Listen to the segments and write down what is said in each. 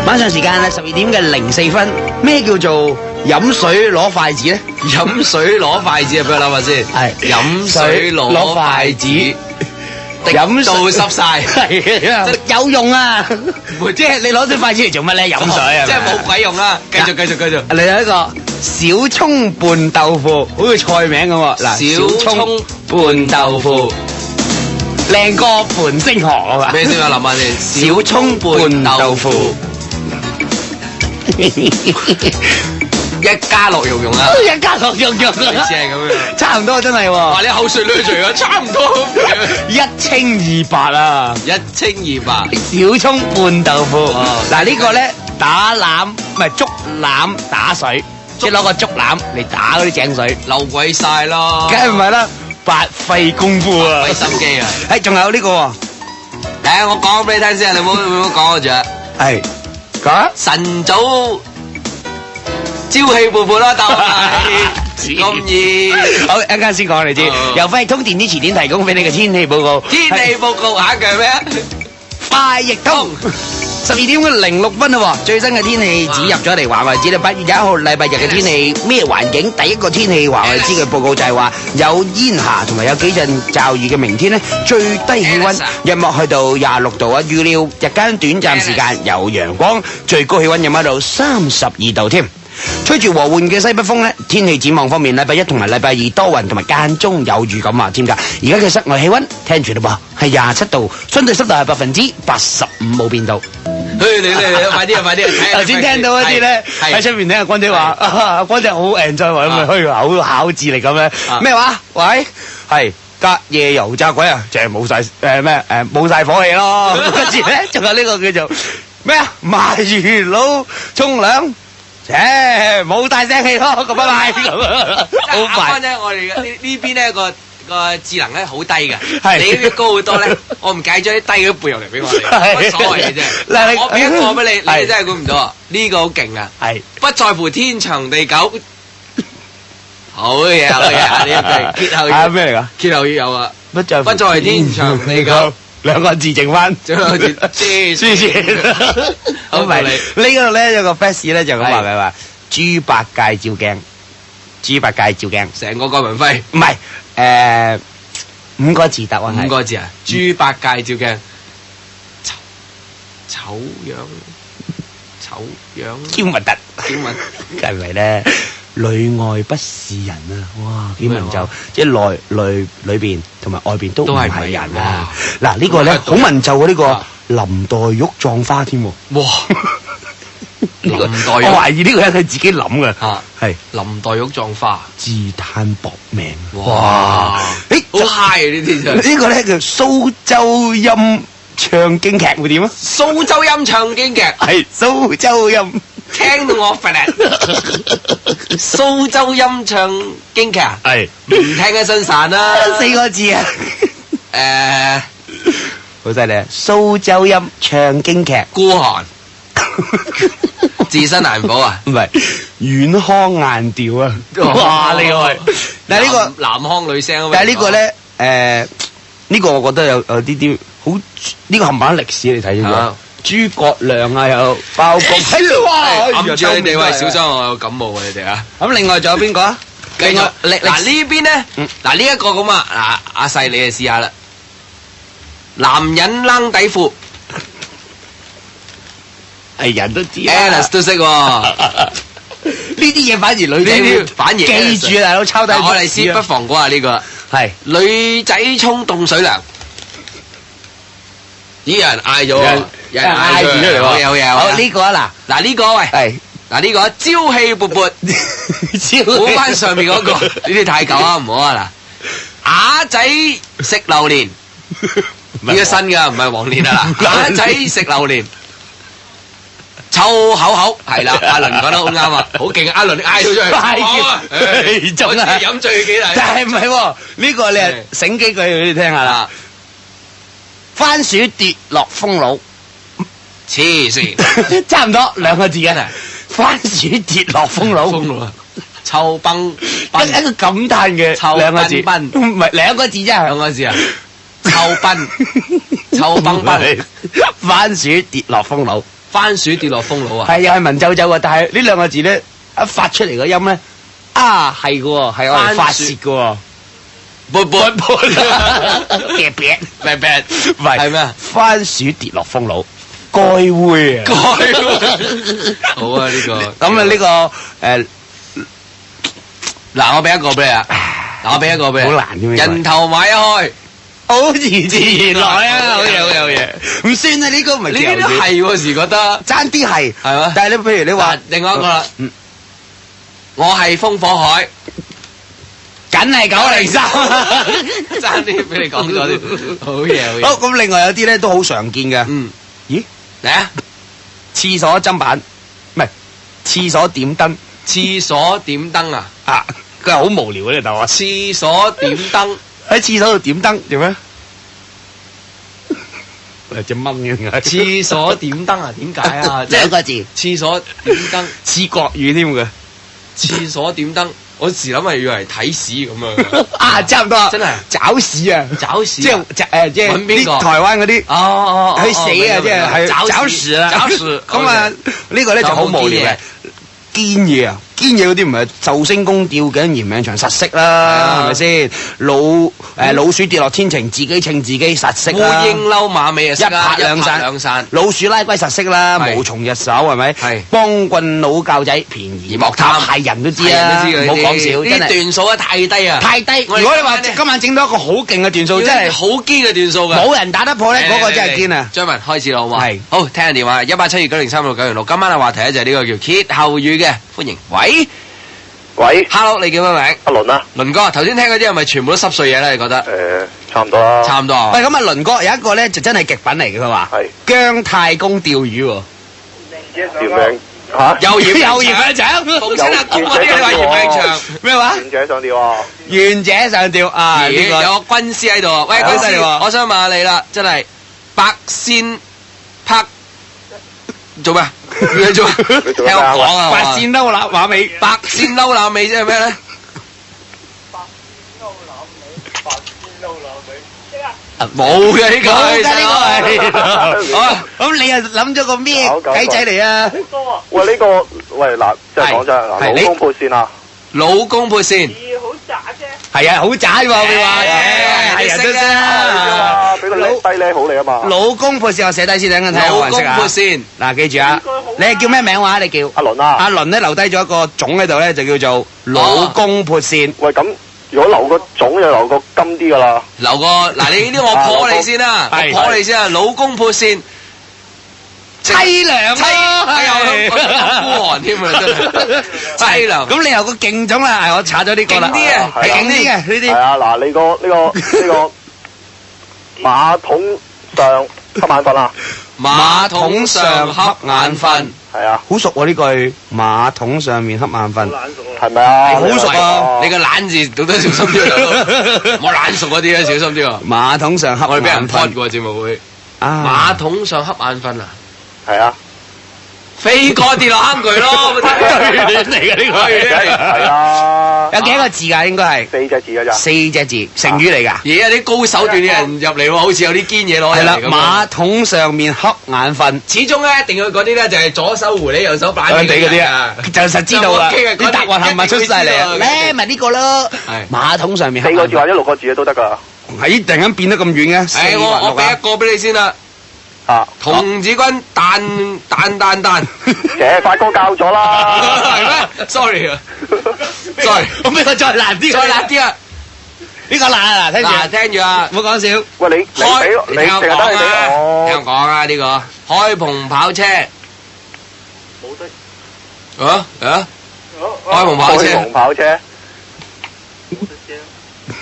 晚上時間咧12點嘅04分，咩叫做飲水攞筷子咧？飲水攞筷子啊，俾我諗下先。係飲水攞筷子，飲到濕晒，係啊，有用啊！即係你攞對筷子嚟做乜咧？飲水啊，即係冇鬼用啦。繼續。你有一個小蔥拌豆腐，好似菜名咁喎。嗱，小蔥拌豆腐，靚過盤星河啊嘛。咩先啊？諗下先。小蔥拌豆腐，一家樂融融啊！一家樂融融似係咁樣，差唔多真係喎。哇！你口水捋住啊，差唔多。一清二白啊！一清二白，小蔥拌豆腐。嗱呢個咧打籃唔係竹籃打水，即係攞個竹籃嚟打嗰啲井水，漏鬼晒咯。梗係唔係啦，白費功夫啊！費心機啊！誒，仲有呢個喎。誒，我講俾你聽先，你唔好講我住啊。係講啊！晨早朝氣勃勃啦，但係咁易。好，一陣間先講你知。由快通電子詞典提供俾你嘅天氣報告。天氣報告下一句係咩啊？快譯通。12點06分啦喎，最新嘅天氣指入咗嚟話為止啦。8月1號禮拜日嘅天氣咩環境？第一個天氣話為知嘅報告就係話有煙霞同埋有幾陣驟雨嘅明天呢，最低氣溫日幕去到26度啊，預料日間短暫時間有陽光，最高氣溫有冇到32度添。吹住和緩嘅西北風呢，天氣展望方面，禮拜一同埋禮拜二多雲同埋間中有雨咁話添㗎。而家嘅室外氣溫聽住啦噃，係27度，相對濕度係85%，冇變到。你快啲啊！頭先聽到一啲咧喺出面聽阿光姐話，阿光姐好 enjoy 咁咪虛口考智力咁樣。咩話？喂，係隔夜油炸鬼啊！就係冇晒冇晒火氣咯。跟住咧，仲有呢個叫做咩啊？賣魚佬沖涼。冇大聲氣咯，咁拜拜咁啊！好快啫！我哋呢邊咧個智能咧好低㗎，你呢邊高好多咧。我唔計咗啲低嗰啲背入嚟俾我哋，乜所謂嘅啫。嗱，我俾一個俾你，你真係估唔到啊！呢個好勁啊！係不在乎天長地久。好嘢，呢一句歇後語咩嚟㗎？歇後語有啊！不在乎天長地久。兩個字剩翻，仲有字輸錢。好咪呢個咧有個 fans 咧就咁話嘅話，豬八戒照鏡，豬八戒照鏡，成個郭文輝唔係5個字答案係5個字啊！豬八戒照鏡，醜樣，嬌核突，梗係咪咧？裏外不是人啊！哇，幾文就即係裏邊同埋外邊都唔係人啊！嗱呢個咧好文就嘅呢個林黛玉葬花添喎！哇！林黛玉，我懷疑呢個係佢自己諗嘅嚇，係林黛玉葬花，自嘆薄命！哇！誒好 high 啊呢啲就呢個咧叫蘇州音唱京劇會點啊？蘇州音唱京劇係蘇州音。聽到我煩啊！蘇州音唱京劇啊，係唔聽嘅新散啦，4個字啊，好犀利啊！蘇州音唱京劇，孤寒，自身難保啊，唔係遠腔硬調啊，哇！呢個係，但係呢個男腔女聲啊，但係呢個咧，呢個我覺得有啲好，呢個冚唪唥歷史你睇咗。諸葛亮啊，有包公，哇！揞住你哋喂，小心我有感冒啊！你哋啊，咁另外仲有邊個啊？另外嗱呢邊咧，嗱呢一個咁啊，嗱阿細你嚟試下啦。男人冷底褲，係人都知 ，Alice 都識喎。呢啲嘢反而女仔反而記住啊，大佬抄低。我哋先不妨講下呢個，係女仔沖凍水涼。咦！有人嗌咗喎。有人嗌住出嚟喎，有嘢。好呢個啊嗱呢個喂，係嗱呢個朝氣勃勃，補翻上面嗰個，呢啲太舊啊，唔好啊嗱。啞仔食榴蓮，呢個新㗎，唔係黃連啊嗱。啞仔食榴蓮，臭口口係啦，阿倫講得好啱啊，好勁啊！阿倫嗌到出去，快叫，中啊！飲醉幾大？但係唔係喎？呢個你係醒幾句俾你聽下啦。番薯跌落風爐。黐線，差唔多2個字嘅，番薯跌落風爐，臭崩，一個感嘆嘅2個字，唔係2個字啫，2個字啊，臭崩，臭崩崩，番薯跌落風爐，番薯跌落風爐啊！係又係文縐縐啊！但係呢兩個字咧，一發出嚟個音咧，啊係嘅喎，係我哋發泄嘅喎。撥撥撥，撇撇咩咩？唔係係咩啊？番薯跌落風爐，該會啊！該好啊呢個。咁啊呢個嗱我俾一個俾你啊！嗱我俾一個俾你。好難嘅咩？人頭馬一開。好自然來啊！好嘢好嘢好嘢，唔算啊！呢個唔係呢啲都係喎，時覺得爭啲係係咩？但係你譬如你話另外一個啦，我係風火海，梗係903，爭啲俾你講咗啲，好嘢好嘢。好咁，另外有啲咧都好常見嘅。咦嚟啊！廁所砧板唔係廁所點燈，廁所點燈啊！啊，佢係好無聊嘅呢個答案。廁所點燈。喺廁所度點燈做咩？隻蚊嘅。廁所點燈啊？點解啊？兩個字。廁所點燈，似國語添嘅。廁所點燈，我時諗係以為睇屎咁樣。啊，差唔多啊！真係找屎啊！找屎。即係即係揾邊個？啲台灣嗰啲。哦去死啊！即係找屎啦！找屎。咁啊，呢個咧就好無聊嘅。堅嘢啊！堅嘢嗰啲唔係壽星公吊頸嫌命長實識啦，係咪先？老鼠跌落天晴，自己稱自己實識啦。烏蠅嬲馬尾啊，一拍兩散。老鼠拉龜實識啦，無從入手係咪？係。幫棍老教仔便宜莫貪，係人都知啊，唔好講笑，真係。啲段數啊太低啊！太低。如果你話今晚整到一個好勁嘅段數，真係好堅嘅段數㗎。冇人打得破咧，嗰個真係堅啊！張文開始啦，好嘛？係。好，聽下電話18729036906。今晚嘅話題咧就係呢個叫歇後語嘅，歡迎。喂 ，Hello， 你叫咩名？阿倫啊，倫哥，頭先聽嗰啲係咪全部都濕碎嘢咧？你覺得？差唔多啦。差唔多。喂，咁啊，倫哥有一個咧就真係極品嚟嘅，佢話係姜太公釣魚喎。條命嚇？又嫌又嫌命長，逢親阿公嗰啲你話嫌命長咩話？願者上釣喎。願者上釣啊！呢個有個軍師喺度。喂，軍師，我想問下你啦，真係白線拍做咩？你做？聽我講啊！白線嬲乸馬尾，白線嬲乸尾即係咩咧？冇嘅呢個，冇嘅呢個係。好，咁你又諗咗個咩計仔嚟啊？喂，呢個喂嗱，即係講真嗱，老公撥線啊！老公撥線。好渣啫。係啊，好渣喎！你話係人都識啊！俾個低呢好你啊嘛！老公撥線我寫低先，等陣睇下有冇人識啊！老公撥線嗱，記住啊！你係叫咩名話？你叫阿倫啊！阿倫咧留低咗一個種喺度咧，就叫做老公撥線。喂，咁如果留個種就留個金啲噶啦。留個嗱，你呢啲我破你先啦，我破你先啊！老公撥線。凄涼咯，孤寒添啊，真係凄涼。咁你有個勁種啦，我查咗呢個啦，勁啲啊，係勁啲嘅呢啲。係啊，嗱，你呢個馬桶上瞌眼瞓啊！馬桶上瞌眼瞓，係啊，好熟喎呢句。馬桶上面瞌眼瞓，係咪啊？好熟啊！你個懶字讀得小心啲啊！我懶熟嗰啲啊，小心啲啊！馬桶上瞌我哋俾人眼瞓潑嘅節目會。馬桶上瞌眼瞓啊！係啊，飛哥跌落坑渠咯，對聯嚟嘅呢個係啊，有幾多個字㗎？應該係4隻字㗎咋？4隻字，成語嚟㗎。而家啲高手段嘅人入嚟喎，好似有啲堅嘢攞嚟。係啦，馬桶上面瞌眼瞓，始終咧一定要嗰啲咧就係左手狐狸右手板地嗰啲啊，就實知道啦。啲答案係咪出晒嚟啊？咧咪呢個咯，馬桶上面4個字或者6個字都得㗎。係突然間變得咁遠嘅？誒，我俾一個俾你先啦。啊！童子軍彈，發哥教咗啦，係咩 ？Sorry 啊，sorry，咁呢個再難啲，再難啲啊！呢個難啊！聽住啊，唔好講笑。喂，你聽我講啊，聽我講啊，呢個開篷跑車，冇得開篷跑車，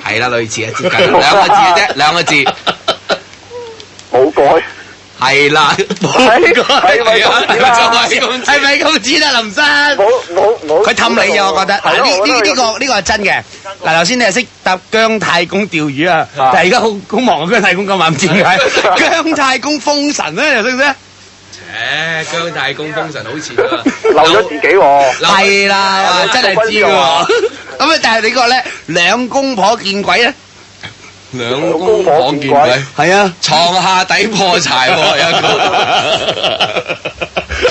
係啦，類似啊，接近2個字嘅啫，2個字，冇改。係啦，係咪咁指啊，林生？冇，佢氹你啊！我覺得呢個係真嘅。嗱，頭先你係識答姜太公釣魚啊，但係而家好忙啊！姜太公今晚唔知點解？姜太公封神咧，又識唔識？姜太公封神好似啊，漏咗自己喎。係啦，真係知喎。咁啊，但係你個咧兩公婆見鬼咧？兩公婆見鬼，係啊，床下底破柴喎，有一個。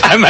係咪